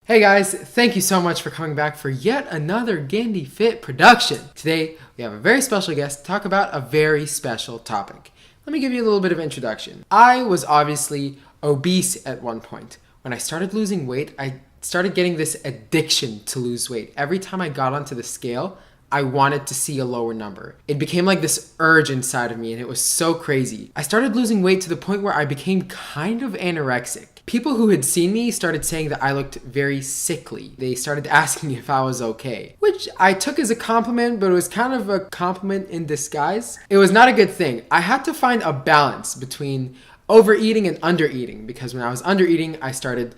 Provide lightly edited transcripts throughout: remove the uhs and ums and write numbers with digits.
Hey guys, thank you so much for coming back for yet another Gandy Fit production. Today, we have a very special guest to talk about a very special topic. Let me give you a little bit of introduction. I was obviously obese at one point. When I started losing weight, I started getting this addiction to lose weight. Every time I got onto the scale, I wanted to see a lower number. It became like this urge inside of me and it was so crazy. I started losing weight to the point where I became kind of anorexic. People who had seen me started saying that I looked very sickly. They started asking if I was okay, which I took as a compliment, but it was kind of a compliment in disguise. It was not a good thing. I had to find a balance between overeating and undereating, because when I was undereating, I started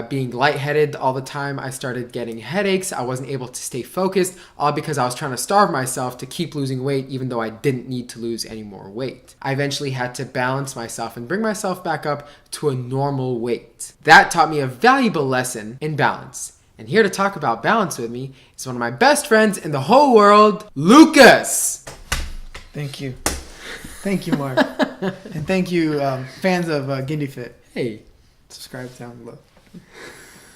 being lightheaded all the time. I started getting headaches. I wasn't able to stay focused, all because I was trying to starve myself to keep losing weight even though I didn't need to lose any more weight. I eventually had to balance myself and bring myself back up to a normal weight. That taught me a valuable lesson in balance. And here to talk about balance with me is one of my best friends in the whole world, Lucas. Thank you. Thank you, Mark. And thank you, fans of Gandy Fit. Hey. Subscribe down below.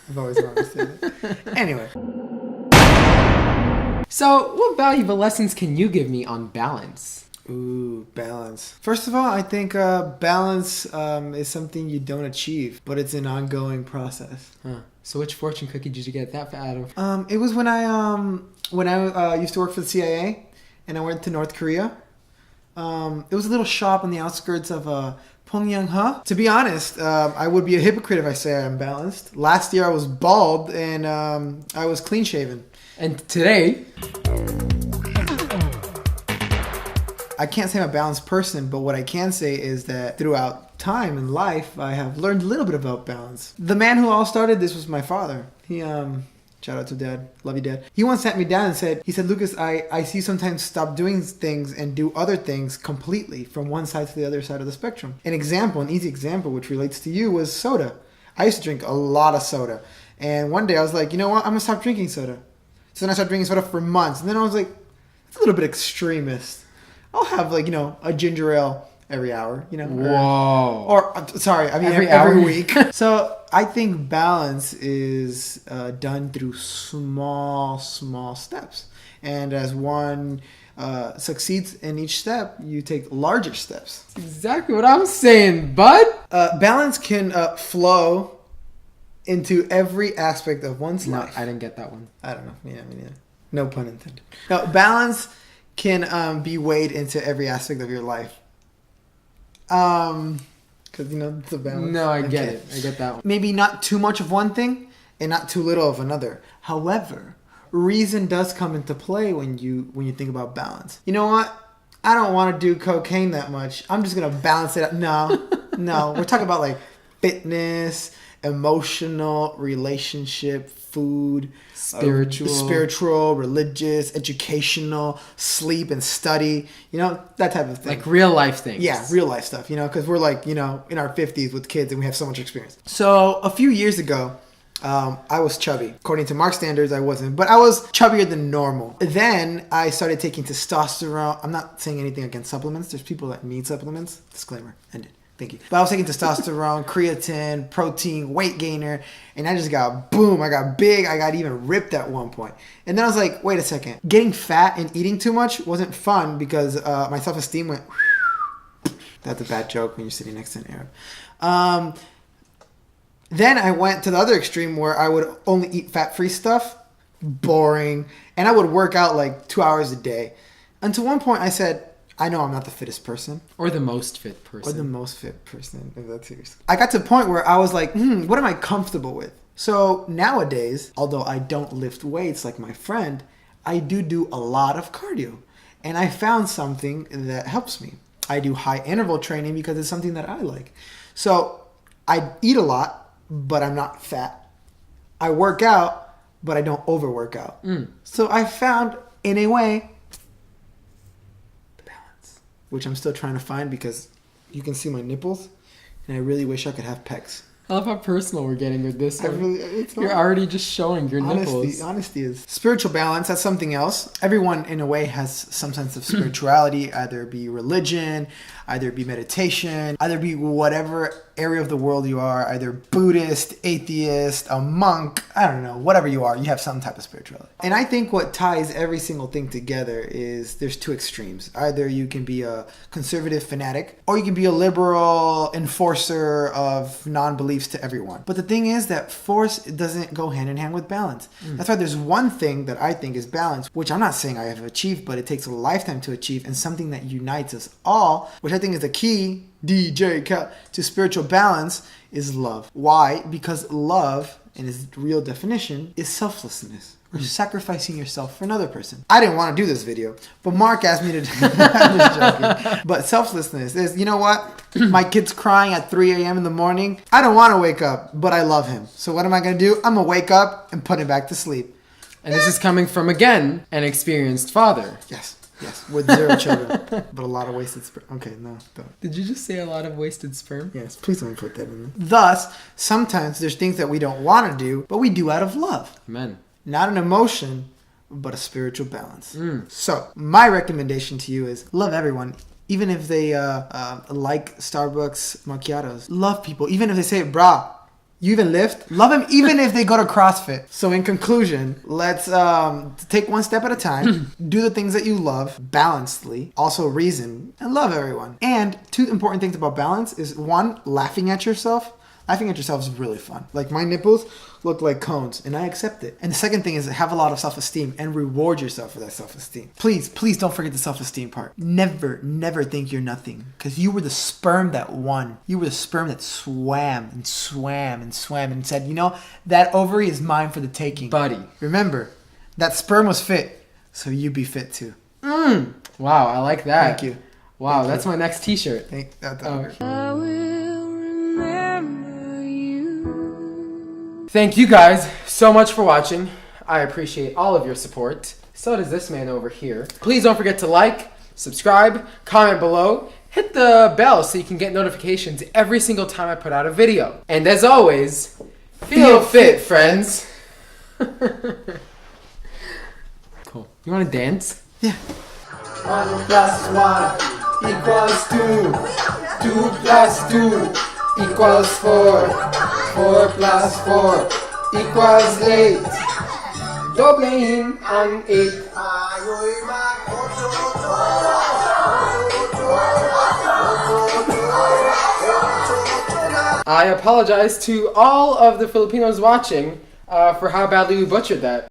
I've always wanted to say that. Anyway. So, what valuable lessons can you give me on balance? Ooh, balance. First of all, I think balance is something you don't achieve, but it's an ongoing process. Huh. So which fortune cookie did you get that out of? It was when I used to work for the CIA, and I went to North Korea. It was a little shop on the outskirts of Pyongyang. To be honest, I would be a hypocrite if I say I'm balanced. Last year I was bald and I was clean shaven. And today, I can't say I'm a balanced person, but what I can say is that throughout time and life, I have learned a little bit about balance. The man who all started this was my father. He, shout out to Dad. Love you, Dad. He once sat me down and said, Lucas, I see you sometimes stop doing things and do other things completely from one side to the other side of the spectrum. An easy example, which relates to you, was soda. I used to drink a lot of soda. And one day I was like, you know what? I'm going to stop drinking soda. So then I started drinking soda for months. And then I was like, it's a little bit extremist. I'll have a ginger ale every hour, Whoa. Every week. So I think balance is done through small steps. And as one succeeds in each step, you take larger steps. That's exactly what I'm saying, bud. Balance can flow into every aspect of one's life. I didn't get that one. I don't know. Yeah, me neither. No pun intended. No, balance can be weighed into every aspect of your life. Because it's a balance. No, I get it. I get that one. Maybe not too much of one thing and not too little of another. However, reason does come into play when you think about balance. You know what? I don't want to do cocaine that much. I'm just gonna balance it out. No. We're talking about like fitness, emotional, relationship, food, spiritual, religious, educational, sleep and study, that type of thing. Like real life things. Yeah, real life stuff, because we're like, in our 50s with kids and we have so much experience. So a few years ago, I was chubby. According to Mark's standards, I wasn't, but I was chubbier than normal. Then I started taking testosterone. I'm not saying anything against supplements. There's people that need supplements. Disclaimer, ended. Thank you. But I was taking testosterone, creatine, protein, weight gainer, and I just got boom. I got big. I got even ripped at one point. And then I was like, wait a second. Getting fat and eating too much wasn't fun because my self-esteem went. That's a bad joke when you're sitting next to an Arab. Then I went to the other extreme where I would only eat fat-free stuff. Boring. And I would work out like 2 hours a day. Until one point I said, I know I'm not the fittest person. Or the most fit person. If that's serious. I got to a point where I was like, what am I comfortable with? So nowadays, although I don't lift weights like my friend, I do a lot of cardio. And I found something that helps me. I do high interval training because it's something that I like. So I eat a lot, but I'm not fat. I work out, but I don't overwork out. So I found, in a way, which I'm still trying to find because you can see my nipples, and I really wish I could have pecs. I love how personal we're getting with this one. You're already just showing your nipples. Honesty is spiritual balance. That's something else. Everyone, in a way, has some sense of spirituality, either be religion, either be meditation, either be whatever area of the world you are, either Buddhist, atheist, a monk, I don't know, whatever you are, you have some type of spirituality. And I think what ties every single thing together is there's two extremes. Either you can be a conservative fanatic, or you can be a liberal enforcer of non-beliefs to everyone. But the thing is that force doesn't go hand in hand with balance. That's why there's one thing that I think is balance, which I'm not saying I have achieved, but it takes a lifetime to achieve, and something that unites us all, which I think is the key, DJ Cal, to spiritual balance, is love. Why? Because love, in its real definition, is selflessness. Or sacrificing yourself for another person. I didn't want to do this video, but Mark asked me to do it. I'm just joking. But selflessness is, you know what? My kid's crying at 3 a.m. in the morning. I don't want to wake up, but I love him. So what am I going to do? I'm going to wake up and put him back to sleep. And this is coming from, again, an experienced father. Yes, with 0 children, but a lot of wasted sperm. Okay, no, don't. Did you just say a lot of wasted sperm? Yes, please don't put that in there. Thus, sometimes there's things that we don't want to do, but we do out of love. Amen. Not an emotion, but a spiritual balance. So, my recommendation to you is love everyone. Even if they like Starbucks macchiatos. Love people. Even if they say, brah, you even lift? Love them even if they go to CrossFit. So in conclusion, let's take one step at a time. Do the things that you love balancedly. Also reason and love everyone. And 2 important things about balance is 1, laughing at yourself. Laughing at yourself is really fun. Like my nipples look like cones and I accept it. And the second thing is have a lot of self-esteem and reward yourself for that self-esteem. Please don't forget the self-esteem part. Never think you're nothing, because you were the sperm that won. You were the sperm that swam and swam and swam and said, you know, that ovary is mine for the taking. Buddy. Remember, that sperm was fit, so you be fit too. Wow, I like that. Thank you. Wow, Thank that's you. my next t-shirt. Thank you guys so much for watching. I appreciate all of your support. So does this man over here. Please don't forget to like, subscribe, comment below, hit the bell so you can get notifications every single time I put out a video. And as always, feel fit, friends. Cool. You want to dance? Yeah. 1 plus 1 equals 2. 2 plus 2 equals 4. 4 plus 4 equals 8. Doubling ang 8. I apologize to all of the Filipinos watching for how badly we butchered that.